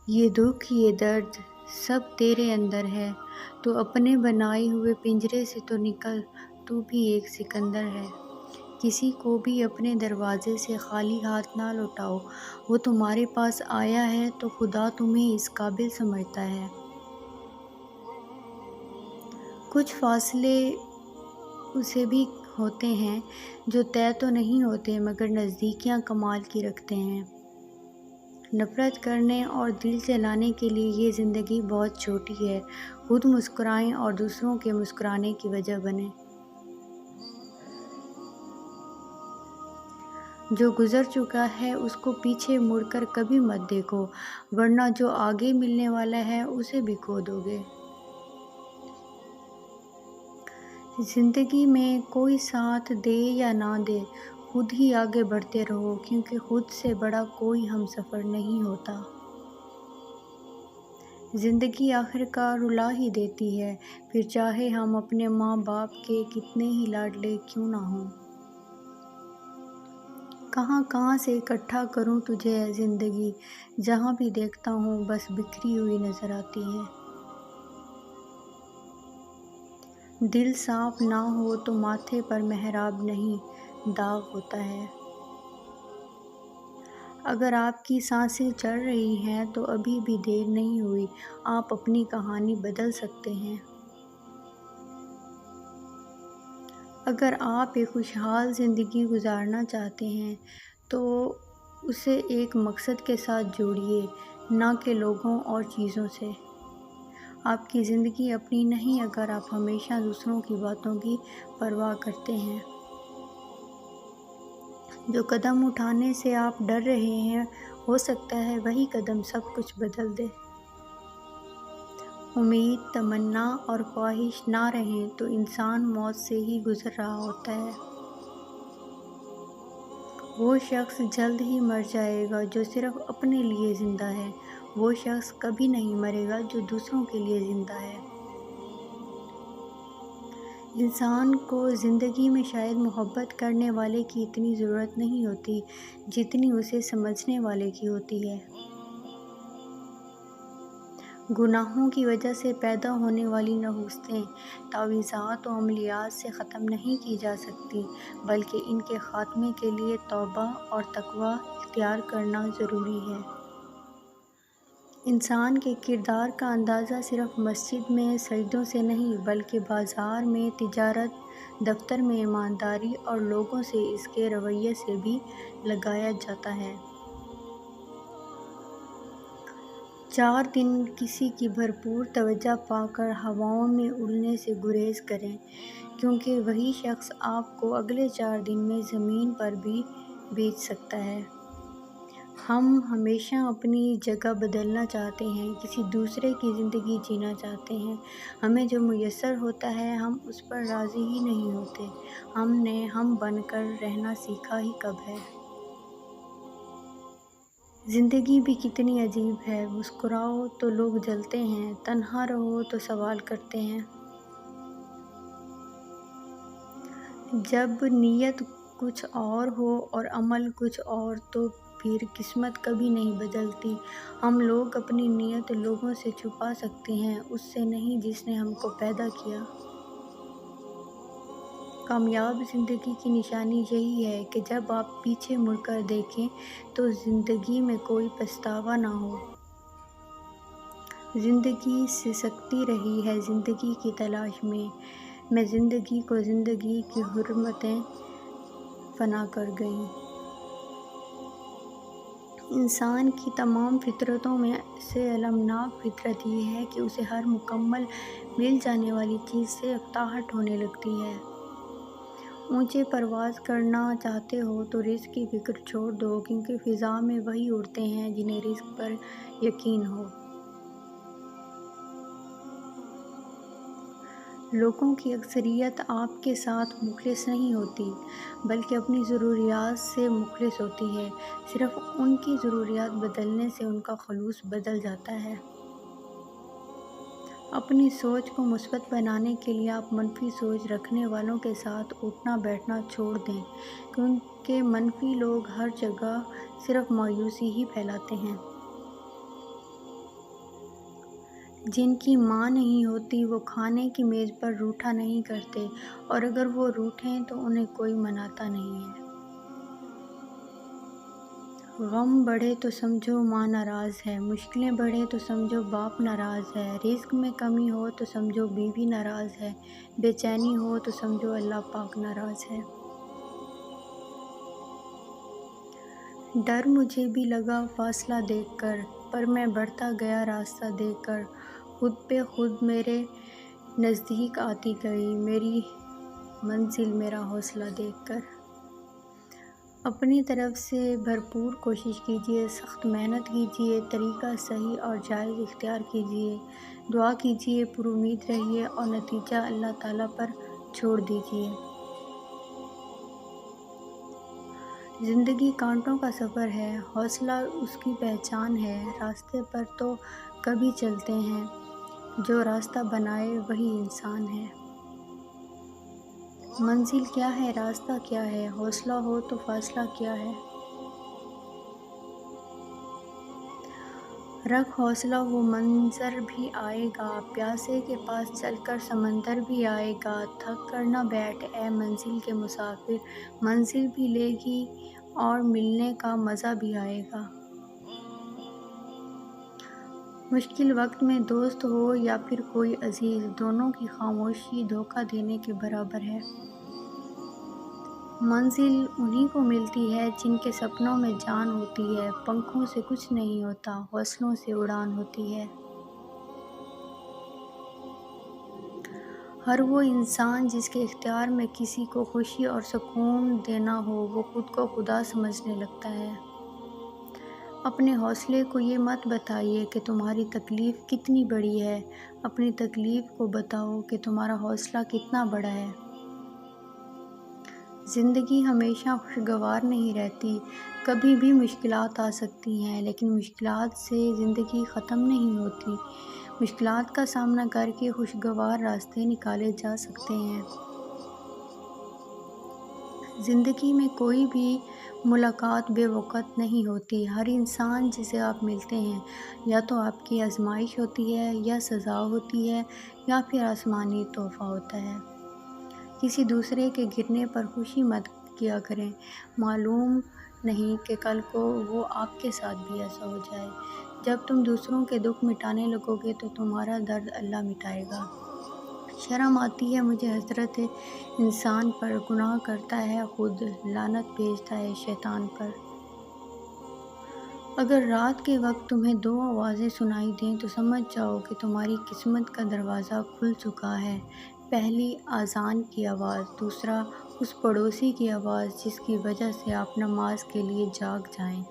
یہ دکھ یہ درد سب تیرے اندر ہے، تو اپنے بنائے ہوئے پنجرے سے تو نکل، تو بھی ایک سکندر ہے۔ کسی کو بھی اپنے دروازے سے خالی ہاتھ نہ لوٹاؤ، وہ تمہارے پاس آیا ہے تو خدا تمہیں اس قابل سمجھتا ہے۔ کچھ فاصلے اسے بھی ہوتے ہیں جو طے تو نہیں ہوتے مگر نزدیکیاں کمال کی رکھتے ہیں۔ نفرت کرنے اور دل جلانے کے لیے یہ زندگی بہت چھوٹی ہے، خود مسکرائیں اور دوسروں کے مسکرانے کی وجہ بنیں۔ جو گزر چکا ہے اس کو پیچھے مڑ کر کبھی مت دیکھو، ورنہ جو آگے ملنے والا ہے اسے بھی کھو دو گے۔ زندگی میں کوئی ساتھ دے یا نہ دے، خود ہی آگے بڑھتے رہو، کیونکہ خود سے بڑا کوئی ہمسفر نہیں ہوتا۔ زندگی آخر کار رلا ہی دیتی ہے، پھر چاہے ہم اپنے ماں باپ کے کتنے ہی لاڈلے کیوں نہ ہوں۔ کہاں کہاں سے اکٹھا کروں تجھے اے زندگی، جہاں بھی دیکھتا ہوں بس بکھری ہوئی نظر آتی ہے۔ دل صاف نہ ہو تو ماتھے پر محراب نہیں، داغ ہوتا ہے۔ اگر آپ کی سانسیں چل رہی ہیں تو ابھی بھی دیر نہیں ہوئی، آپ اپنی کہانی بدل سکتے ہیں۔ اگر آپ ایک خوشحال زندگی گزارنا چاہتے ہیں تو اسے ایک مقصد کے ساتھ جوڑیے، نہ کہ لوگوں اور چیزوں سے۔ آپ کی زندگی اپنی نہیں اگر آپ ہمیشہ دوسروں کی باتوں کی پرواہ کرتے ہیں۔ جو قدم اٹھانے سے آپ ڈر رہے ہیں، ہو سکتا ہے وہی قدم سب کچھ بدل دے۔ امید، تمنا اور خواہش نہ رہیں تو انسان موت سے ہی گزر رہا ہوتا ہے۔ وہ شخص جلد ہی مر جائے گا جو صرف اپنے لیے زندہ ہے، وہ شخص کبھی نہیں مرے گا جو دوسروں کے لیے زندہ ہے۔ انسان کو زندگی میں شاید محبت کرنے والے کی اتنی ضرورت نہیں ہوتی جتنی اسے سمجھنے والے کی ہوتی ہے۔ گناہوں کی وجہ سے پیدا ہونے والی نحوستیں تعویذات و عملیات سے ختم نہیں کی جا سکتی، بلکہ ان کے خاتمے کے لیے توبہ اور تقویٰ اختیار کرنا ضروری ہے۔ انسان کے کردار کا اندازہ صرف مسجد میں سجدوں سے نہیں بلکہ بازار میں تجارت، دفتر میں ایمانداری اور لوگوں سے اس کے رویے سے بھی لگایا جاتا ہے۔ 4 دن کسی کی بھرپور توجہ پا کر ہواؤں میں اڑنے سے گریز کریں، کیونکہ وہی شخص آپ کو اگلے 4 دن میں زمین پر بھی بیچ سکتا ہے۔ ہم ہمیشہ اپنی جگہ بدلنا چاہتے ہیں، کسی دوسرے کی زندگی جینا چاہتے ہیں۔ ہمیں جو میسر ہوتا ہے ہم اس پر راضی ہی نہیں ہوتے۔ ہم نے ہم بن کر رہنا سیکھا ہی کب ہے؟ زندگی بھی کتنی عجیب ہے، مسکراؤ تو لوگ جلتے ہیں، تنہا رہو تو سوال کرتے ہیں۔ جب نیت کچھ اور ہو اور عمل کچھ اور تو پھر قسمت کبھی نہیں بدلتی۔ ہم لوگ اپنی نیت لوگوں سے چھپا سکتے ہیں، اس سے نہیں جس نے ہم کو پیدا کیا۔ کامیاب زندگی کی نشانی یہی ہے کہ جب آپ پیچھے مڑ کر دیکھیں تو زندگی میں کوئی پچھتاوا نہ ہو۔ زندگی سسکتی رہی ہے زندگی کی تلاش میں زندگی کو زندگی کی حرمتیں فنا کر گئیں۔ انسان کی تمام فطرتوں میں سے المناک فطرت یہ ہے کہ اسے ہر مکمل مل جانے والی چیز سے اکتاہٹ ہونے لگتی ہے۔ اونچے پرواز کرنا چاہتے ہو تو رزق کی فکر چھوڑ دو، کیونکہ فضا میں وہی اڑتے ہیں جنہیں رزق پر یقین ہو۔ لوگوں کی اکثریت آپ کے ساتھ مخلص نہیں ہوتی، بلکہ اپنی ضروریات سے مخلص ہوتی ہے۔ صرف ان کی ضروریات بدلنے سے ان کا خلوص بدل جاتا ہے۔ اپنی سوچ کو مثبت بنانے کے لیے آپ منفی سوچ رکھنے والوں کے ساتھ اٹھنا بیٹھنا چھوڑ دیں، کیونکہ منفی لوگ ہر جگہ صرف مایوسی ہی پھیلاتے ہیں۔ جن کی ماں نہیں ہوتی وہ کھانے کی میز پر روٹھا نہیں کرتے، اور اگر وہ روٹھیں تو انہیں کوئی مناتا نہیں ہے۔ غم بڑھے تو سمجھو ماں ناراض ہے، مشکلیں بڑھے تو سمجھو باپ ناراض ہے، رزق میں کمی ہو تو سمجھو بیوی ناراض ہے، بے چینی ہو تو سمجھو اللہ پاک ناراض ہے۔ ڈر مجھے بھی لگا فاصلہ دیکھ کر، پر میں بڑھتا گیا راستہ دیکھ کر، خود بے خود میرے نزدیک آتی گئی میری منزل میرا حوصلہ دیکھ کر۔ اپنی طرف سے بھرپور کوشش کیجیے، سخت محنت کیجیے، طریقہ صحیح اور جائز اختیار کیجیے، دعا کیجیے، پر امید رہیے اور نتیجہ اللہ تعالیٰ پر چھوڑ دیجیے۔ زندگی کانٹوں کا سفر ہے، حوصلہ اس کی پہچان ہے، راستے پر تو کبھی چلتے ہیں، جو راستہ بنائے وہی انسان ہے۔ منزل کیا ہے، راستہ کیا ہے، حوصلہ ہو تو فاصلہ کیا ہے۔ رکھ حوصلہ وہ منظر بھی آئے گا، پیاسے کے پاس چل کر سمندر بھی آئے گا، تھک کر نہ بیٹھ اے منزل کے مسافر، منزل بھی لے گی اور ملنے کا مزہ بھی آئے گا۔ مشکل وقت میں دوست ہو یا پھر کوئی عزیز، دونوں کی خاموشی دھوکہ دینے کے برابر ہے۔ منزل انہی کو ملتی ہے جن کے سپنوں میں جان ہوتی ہے، پنکھوں سے کچھ نہیں ہوتا، حوصلوں سے اڑان ہوتی ہے۔ ہر وہ انسان جس کے اختیار میں کسی کو خوشی اور سکون دینا ہو، وہ خود کو خدا سمجھنے لگتا ہے۔ اپنے حوصلے کو یہ مت بتائیے کہ تمہاری تکلیف کتنی بڑی ہے، اپنی تکلیف کو بتاؤ کہ تمہارا حوصلہ کتنا بڑا ہے۔ زندگی ہمیشہ خوشگوار نہیں رہتی، کبھی بھی مشکلات آ سکتی ہیں، لیکن مشکلات سے زندگی ختم نہیں ہوتی۔ مشکلات کا سامنا کر کے خوشگوار راستے نکالے جا سکتے ہیں۔ زندگی میں کوئی بھی ملاقات بے وقت نہیں ہوتی، ہر انسان جسے آپ ملتے ہیں یا تو آپ کی آزمائش ہوتی ہے، یا سزا ہوتی ہے، یا پھر آسمانی تحفہ ہوتا ہے۔ کسی دوسرے کے گرنے پر خوشی مت کیا کریں، معلوم نہیں کہ کل کو وہ آپ کے ساتھ بھی ایسا ہو جائے۔ جب تم دوسروں کے دکھ مٹانے لگو گے تو تمہارا درد اللہ مٹائے گا۔ شرم آتی ہے مجھے حسرت انسان پر، گناہ کرتا ہے خود، لعنت بھیجتا ہے شیطان پر۔ اگر رات کے وقت تمہیں دو آوازیں سنائی دیں تو سمجھ جاؤ کہ تمہاری قسمت کا دروازہ کھل چکا ہے۔ پہلی اذان کی آواز، دوسرا اس پڑوسی کی آواز جس کی وجہ سے آپ نماز کے لیے جاگ جائیں۔